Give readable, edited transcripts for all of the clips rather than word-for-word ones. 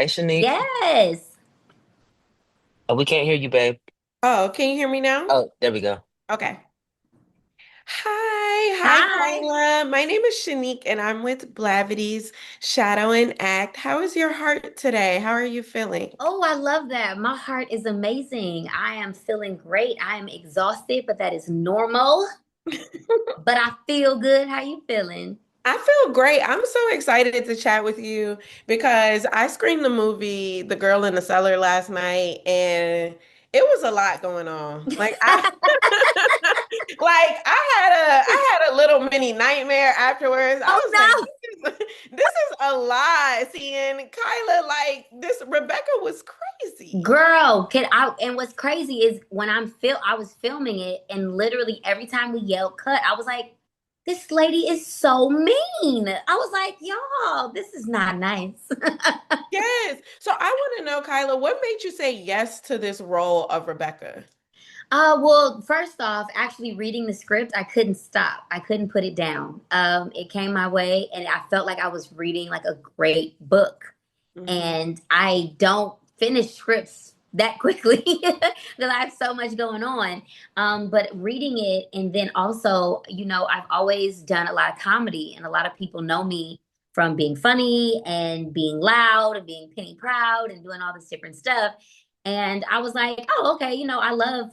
Hey, Shanique. Yes. Oh, we can't hear you, babe. Oh, can you hear me now? Oh, there we go. Okay. Hi, Hi. Kyla. My name is Shanique and I'm with Blavity's Shadow and Act. How is your heart today? How are you feeling? Oh, I love that. My heart is amazing. I am feeling great. I am exhausted, but that is normal. But I feel good. How you feeling? I feel great. I'm so excited to chat with you because I screened the movie The Girl in the Cellar last night and it was a lot going on. I had a little mini nightmare afterwards. I Oh was like, no. this is a lot. Seeing Kyla like this Rebecca was crazy. Girl, can I and what's crazy is when I was filming it and literally every time we yelled cut, I was like, this lady is so mean. I was like, y'all, this is not nice. Yes. So I want to know, Kyla, what made you say yes to this role of Rebecca? Well, first off, actually reading the script, I couldn't stop. I couldn't put it down. It came my way, and I felt like I was reading like a great book. Mhm. And I don't finish scripts that quickly because I have so much going on. But reading it, and then also, I've always done a lot of comedy, and a lot of people know me from being funny and being loud and being penny proud and doing all this different stuff. And I was like, oh, okay, I love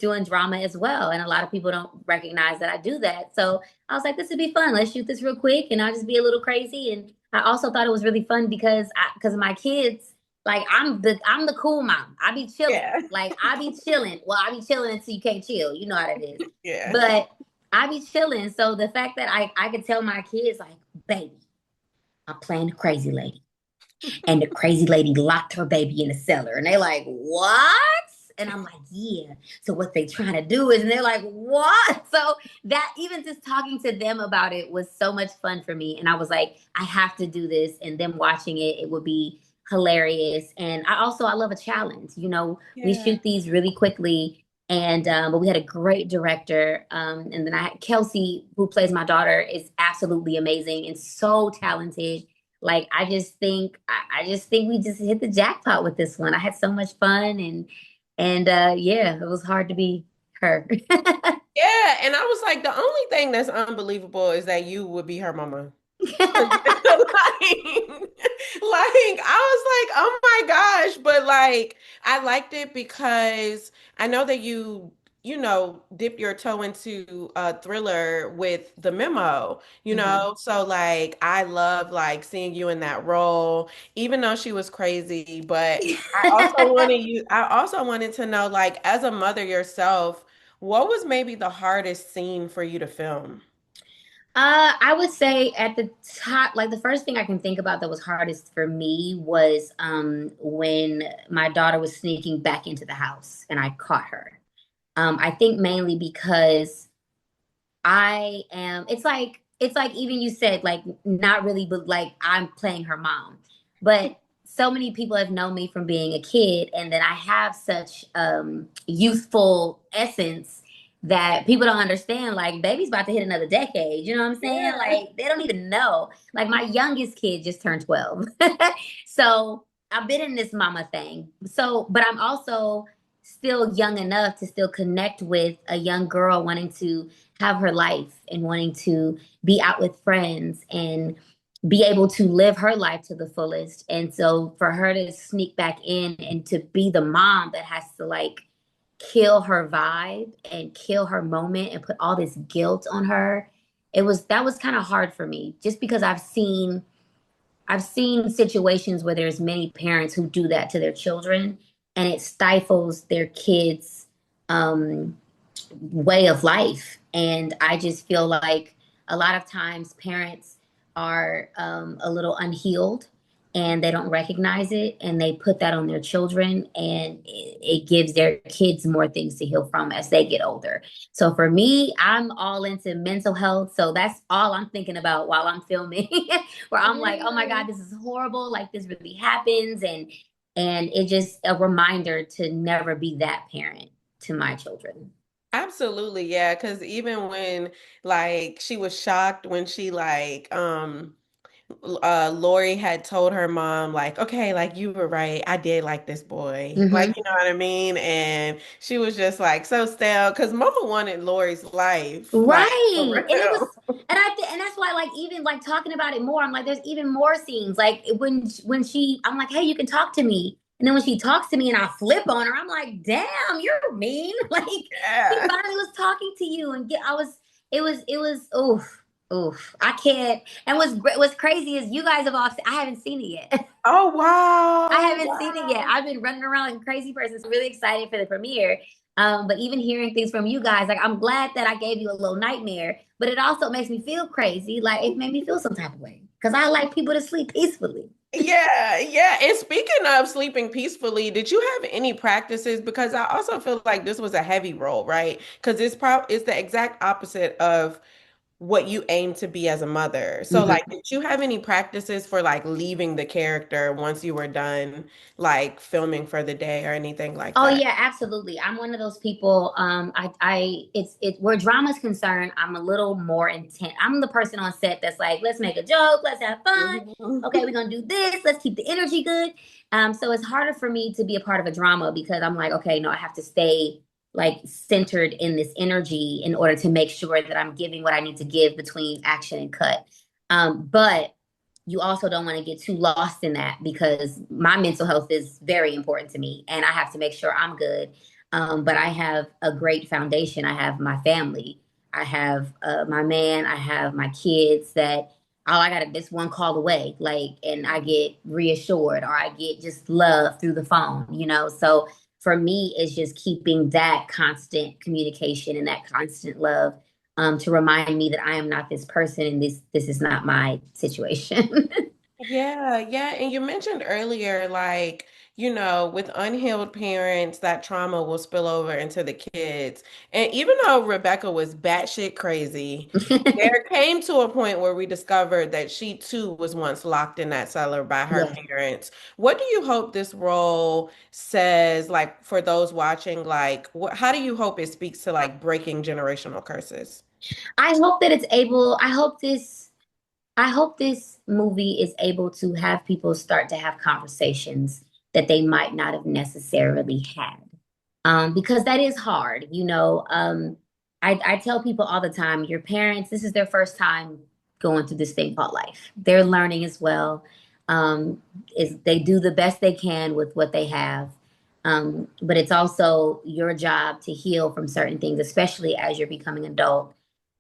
doing drama as well. And a lot of people don't recognize that I do that. So I was like, this would be fun. Let's shoot this real quick and I'll just be a little crazy. And I also thought it was really fun because of my kids, like I'm the cool mom. I be chilling. Yeah. Like I be chilling. Well, I be chilling until you can't chill. You know how that is. Yeah. But I be chilling. So the fact that I could tell my kids like, baby, I'm playing the crazy lady and the crazy lady locked her baby in the cellar. And they're like, what? And I'm like, yeah. So what they trying to do is, and they're like, what? So that even just talking to them about it was so much fun for me. And I was like, I have to do this. And them watching it, it would be hilarious. And I love a challenge. We Yeah. shoot these really quickly. And but we had a great director. And then I had Kelsey, who plays my daughter, is absolutely amazing and so talented. Like I just think we just hit the jackpot with this one. I had so much fun and yeah, it was hard to be her. Yeah. And I was like, the only thing that's unbelievable is that you would be her mama. I was like, oh my gosh, but like I liked it because I know that you dip your toe into a thriller with the memo, Mhm. so like I love like seeing you in that role, even though she was crazy, but I also wanted to know, like, as a mother yourself, what was maybe the hardest scene for you to film? I would say at the top, like the first thing I can think about that was hardest for me was when my daughter was sneaking back into the house and I caught her. I think mainly because it's like even you said like not really, but like I'm playing her mom. But so many people have known me from being a kid, and then I have such youthful essence that people don't understand. Like baby's about to hit another decade. You know what I'm saying? Yeah. Like they don't even know. Like my youngest kid just turned 12, so I've been in this mama thing. So, but I'm also still young enough to still connect with a young girl wanting to have her life and wanting to be out with friends and be able to live her life to the fullest. And so for her to sneak back in and to be the mom that has to like kill her vibe and kill her moment and put all this guilt on her, that was kind of hard for me just because I've seen situations where there's many parents who do that to their children and it stifles their kids way of life. And I just feel like a lot of times parents are a little unhealed and they don't recognize it and they put that on their children and it gives their kids more things to heal from as they get older. So for me, I'm all into mental health. So that's all I'm thinking about while I'm filming, where I'm like, oh my God, Yeah. this is horrible. Like this really happens. And it's just a reminder to never be that parent to my children. Absolutely, yeah. Because even when like she was shocked when she like Lori had told her mom, like, okay, like you were right. I did like this boy. Like, Hmm. you know what I mean? And she was just like so stale because mama wanted Lori's life. Like, for Right. And it was, real. and that's why, like, even like talking about it more, I'm like, there's even more scenes. Like when she, I'm like, hey, you can talk to me. And then when she talks to me and I flip on her, I'm like, damn, you're mean. Like she Yeah. finally was talking to you and I was, it was, oof, oof. I can't. And what's crazy is you guys have all, I haven't seen it yet. Oh, I wow. haven't seen it yet. Wow. I've been running around like a crazy person. So I'm really excited for the premiere. But even hearing things from you guys, like I'm glad that I gave you a little nightmare, but it also makes me feel crazy. Like it made me feel some type of way because I like people to sleep peacefully. Yeah, yeah. And speaking of sleeping peacefully, did you have any practices? Because I also feel like this was a heavy role, right? Because it's the exact opposite of what you aim to be as a mother. So like, Mhm. did you have any practices for like leaving the character once you were done like filming for the day or anything like Oh that? yeah, absolutely. I'm one of those people. It's where drama's concerned. I'm a little more intent. I'm the person on set that's like, let's make a joke, let's have fun. Okay, we're gonna do this. Let's keep the energy good. So it's harder for me to be a part of a drama because I'm like, okay, no, I have to stay like centered in this energy in order to make sure that I'm giving what I need to give between action and cut. But you also don't want to get too lost in that because my mental health is very important to me and I have to make sure I'm good. But I have a great foundation. I have my family. I have my man. I have my kids that all I got is this one call away. Like, and I get reassured or I get just love through the phone, you know? So for me, it's just keeping that constant communication and that constant love to remind me that I am not this person and this is not my situation. Yeah, yeah. And you mentioned earlier, like, with unhealed parents, that trauma will spill over into the kids. And even though Rebecca was batshit crazy, there came to a point where we discovered that she too was once locked in that cellar by her Yeah. parents. What do you hope this role says, like, for those watching, like, how do you hope it speaks to like breaking generational curses? I hope that it's able, I hope this movie is able to have people start to have conversations that they might not have necessarily had. Because that is hard, you know. I tell people all the time, your parents, this is their first time going through this thing called life. They're learning as well. Is they do the best they can with what they have. But it's also your job to heal from certain things, especially as you're becoming an adult.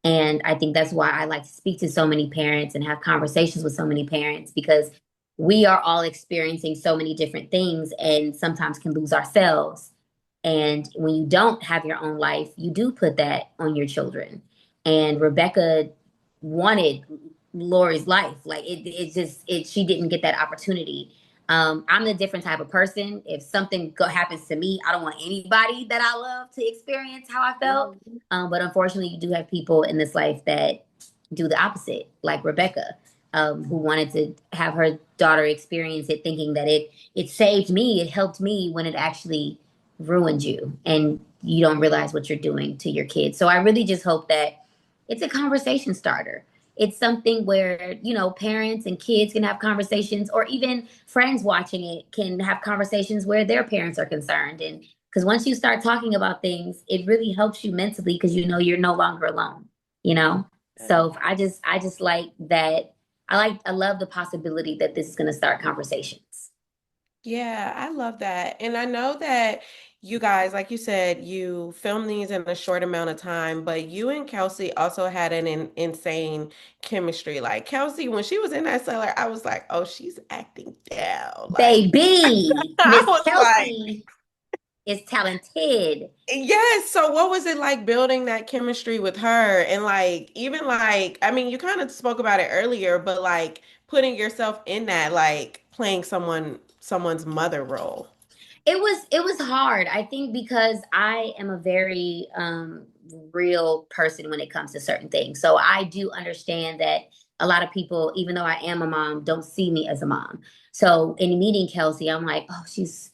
And I think that's why I like to speak to so many parents and have conversations with so many parents because we are all experiencing so many different things and sometimes can lose ourselves. And when you don't have your own life, you do put that on your children. And Rebecca wanted Lori's life. Like she didn't get that opportunity. I'm the different type of person. If something happens to me, I don't want anybody that I love to experience how I felt. Mhm. But unfortunately, you do have people in this life that do the opposite, like Rebecca, who wanted to have her daughter experience it, thinking that it saved me, it helped me, when it actually ruined you, and you don't realize what you're doing to your kids. So I really just hope that it's a conversation starter. It's something where, you know, parents and kids can have conversations, or even friends watching it can have conversations where their parents are concerned. And because once you start talking about things, it really helps you mentally because you know you're no longer alone, you know? So I just like that. I love the possibility that this is going to start conversations. Yeah, I love that. And I know that you guys, like you said, you filmed these in a short amount of time, but you and Kelsey also had an insane chemistry. Like Kelsey, when she was in that cellar, I was like, oh, she's acting down. Like, Baby, I Miss was like, Kelsey is talented. yes. So what was it like building that chemistry with her? And like, even like, I mean, you kind of spoke about it earlier, but like putting yourself in that, like playing someone's mother role. It was hard. I think because I am a very real person when it comes to certain things. So I do understand that a lot of people, even though I am a mom, don't see me as a mom. So in meeting Kelsey, I'm like, oh, she's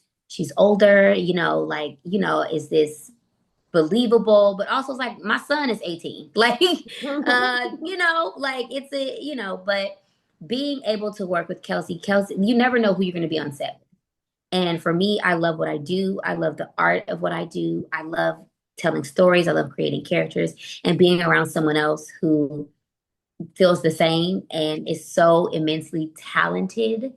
older, you know, like, you know, is this believable? But also it's like my son is 18. Like you know, like it's a, you know, being able to work with Kelsey, you never know who you're going to be on set. And for me, I love what I do. I love the art of what I do. I love telling stories. I love creating characters and being around someone else who feels the same and is so immensely talented.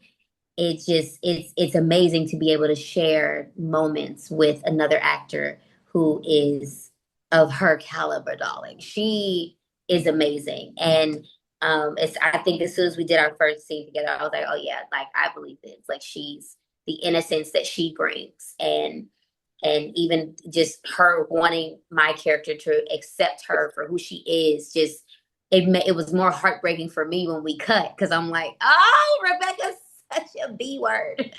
It's amazing to be able to share moments with another actor who is of her caliber, darling. She is amazing. And it's I think as soon as we did our first scene together, I was like, oh yeah, like I believe this. Like she's the innocence that she brings, and even just her wanting my character to accept her for who she is, just it was more heartbreaking for me when we cut because I'm like, oh, Rebecca's such a B word.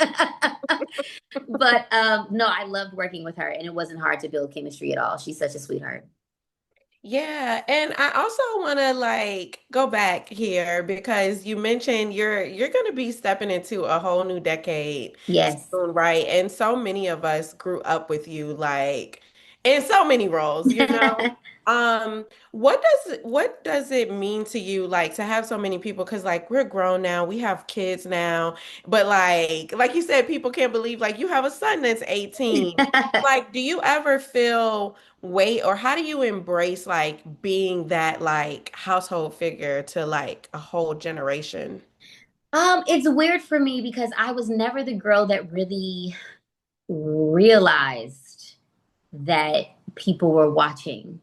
But no, I loved working with her, and it wasn't hard to build chemistry at all. She's such a sweetheart. Yeah, and I also want to like go back here because you mentioned you're going to be stepping into a whole new decade Yes. soon, right? And so many of us grew up with you like in so many roles, you know. What does it mean to you like to have so many people? Because like we're grown now, we have kids now, but like you said, people can't believe like you have a son that's 18. Like, do you ever feel weight or how do you embrace like being that like household figure to like a whole generation? It's weird for me because I was never the girl that really realized that people were watching.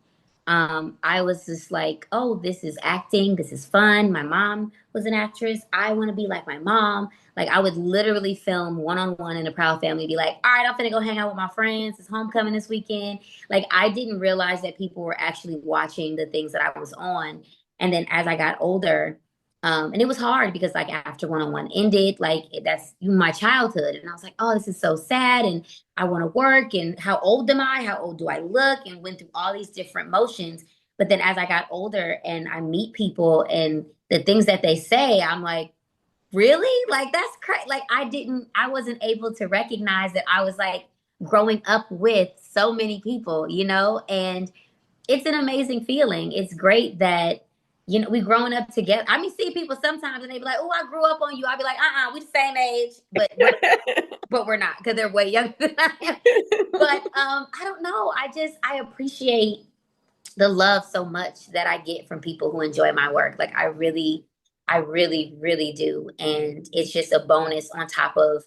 I was just like, oh, this is acting. This is fun. My mom was an actress. I want to be like my mom. Like, I would literally film one on one in a Proud Family, be like, all right, I'm finna go hang out with my friends. It's homecoming this weekend. Like, I didn't realize that people were actually watching the things that I was on. And then as I got older, and it was hard because, like, after one on one ended, like, that's my childhood. And I was like, oh, this is so sad. And I want to work and how old am I? How old do I look? And went through all these different motions. But then as I got older and I meet people and the things that they say, I'm like, really? Like that's crazy. Like I wasn't able to recognize that I was like growing up with so many people, and it's an amazing feeling. It's great that we growing up together. I mean, see people sometimes and they be like, "Oh, I grew up on you." I'll be like, we the same age, but we're not because they're way younger than I am. But I don't know. I appreciate the love so much that I get from people who enjoy my work. Like I really, really do. And it's just a bonus on top of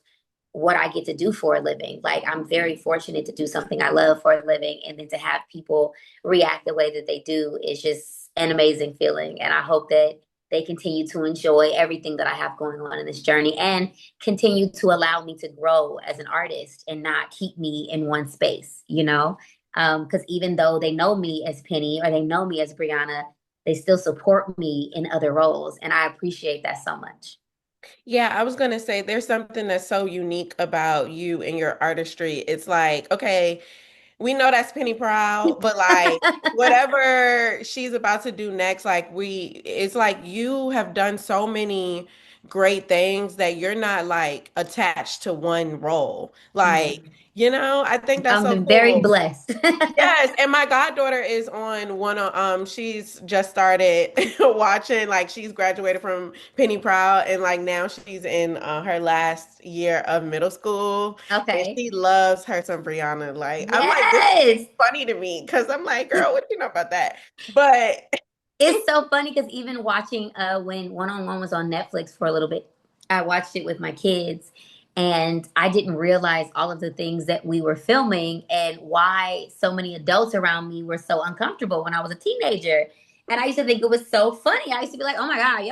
what I get to do for a living. Like I'm very fortunate to do something I love for a living, and then to have people react the way that they do is just an amazing feeling. And I hope that they continue to enjoy everything that I have going on in this journey and continue to allow me to grow as an artist and not keep me in one space. Because even though they know me as Penny or they know me as Brianna, they still support me in other roles. And I appreciate that so much. Yeah, I was gonna say there's something that's so unique about you and your artistry. It's like, okay, we know that's Penny Proud, but like whatever she's about to do next, like it's like you have done so many great things that you're not like attached to one role. Like, I think that's I've so been very cool. blessed. Yes, and my goddaughter is on one of she's just started watching like she's graduated from Penny Proud and like now she's in her last year of middle school and Okay. she loves her some Brianna. Like I'm like this is Yes. funny to me because I'm like, girl, what do you know about that? But It's so funny because even watching when One on One was on Netflix for a little bit, I watched it with my kids and I didn't realize all of the things that we were filming and why so many adults around me were so uncomfortable when I was a teenager. And I used to think it was so funny. I used to be like, "Oh my God,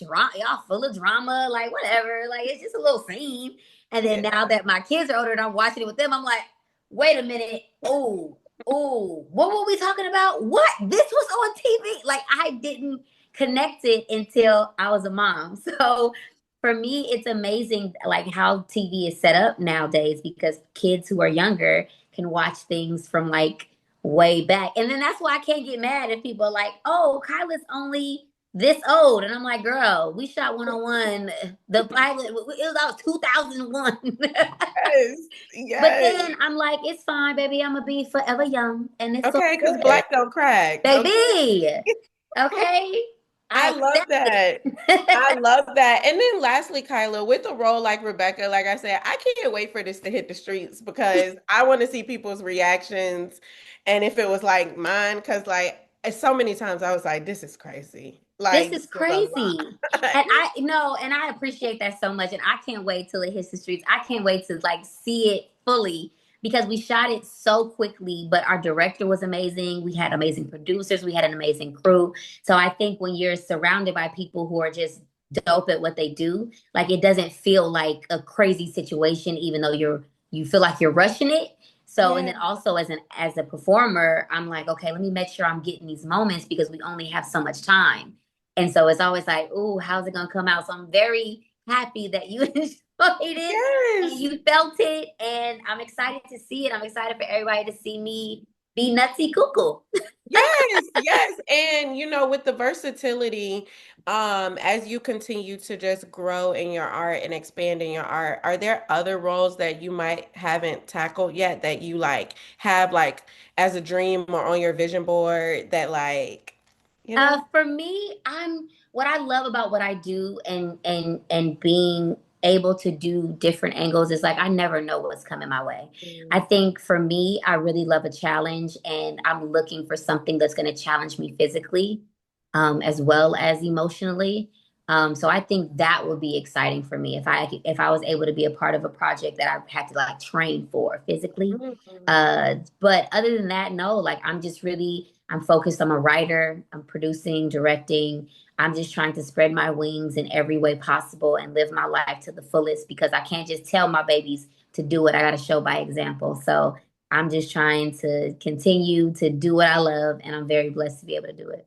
y'all full of drama, like whatever, like it's just a little scene." And then yeah. now that my kids are older and I'm watching it with them, I'm like, "Wait a minute, oh, oh, what were we talking about? What? This was on TV?" Like I didn't connect it until I was a mom. So for me, it's amazing like how TV is set up nowadays because kids who are younger can watch things from like way back. And then that's why I can't get mad if people are like, "Oh, Kyla's only this old." And I'm like, "Girl, we shot one on one. The pilot, it was out 2001." Yes, But yes. then I'm like, it's fine, baby. I'm gonna be forever young, and it's so Okay, because good, black don't crack. Okay. baby. Okay. I I love accept that. I it. love that. And then lastly, Kyla, with a role like Rebecca, like I said, I can't wait for this to hit the streets because I want to see people's reactions. And if it was like mine, because like so many times I was like, this is crazy. This Like, is this is a crazy. lot. And I know, and I appreciate that so much. And I can't wait till it hits the streets. I can't wait to like see it fully because we shot it so quickly, but our director was amazing. We had amazing producers, we had an amazing crew. So I think when you're surrounded by people who are just dope at what they do, like it doesn't feel like a crazy situation, even though you feel like you're rushing it. So, and Yeah. then also as a performer, I'm like, okay, let me make sure I'm getting these moments because we only have so much time. And so it's always like, oh, how's it gonna come out? So I'm very happy that you enjoyed it and Yes. you felt it, and I'm excited to see it. I'm excited for everybody to see me be nutsy cuckoo. Yes, yes. And with the versatility, as you continue to just grow in your art and expand in your art, are there other roles that you might haven't tackled yet that you like have like as a dream or on your vision board that like, you know? For me, I'm what I love about what I do and being able to do different angles is like I never know what's coming my way. I Mm, think for me, I really love a challenge and I'm looking for something that's going to challenge me physically, as well as emotionally. So I think that would be exciting for me if I was able to be a part of a project that I had to like train for physically. mm. But other than that, no, like I'm focused. I'm a writer. I'm producing, directing. I'm just trying to spread my wings in every way possible and live my life to the fullest because I can't just tell my babies to do it. I got to show by example. So I'm just trying to continue to do what I love, and I'm very blessed to be able to do it.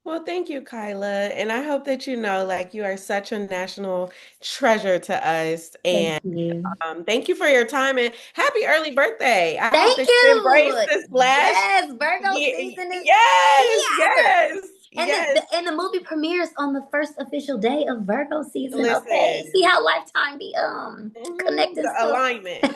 Well, thank you, Kyla. And I hope that you know, like, you are such a national treasure to us. Thank And you. thank you for your time and happy early birthday. I hope Thank that you embrace you. this last Yes, Virgo year. season is Yes, here. yes, And yes. the movie premieres on the first official day of Virgo season. Okay, Listen, see how Lifetime be connecting the stuff. alignment.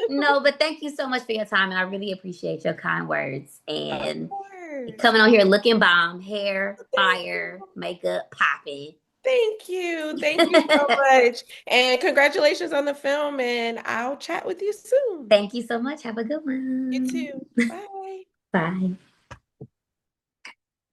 No, but thank you so much for your time, and I really appreciate your kind words Of and course. coming on here looking bomb, hair fire, makeup popping. Thank you. Thank you so much. And congratulations on the film. And I'll chat with you soon. Thank you so much. Have a good You one. too. Bye. Bye.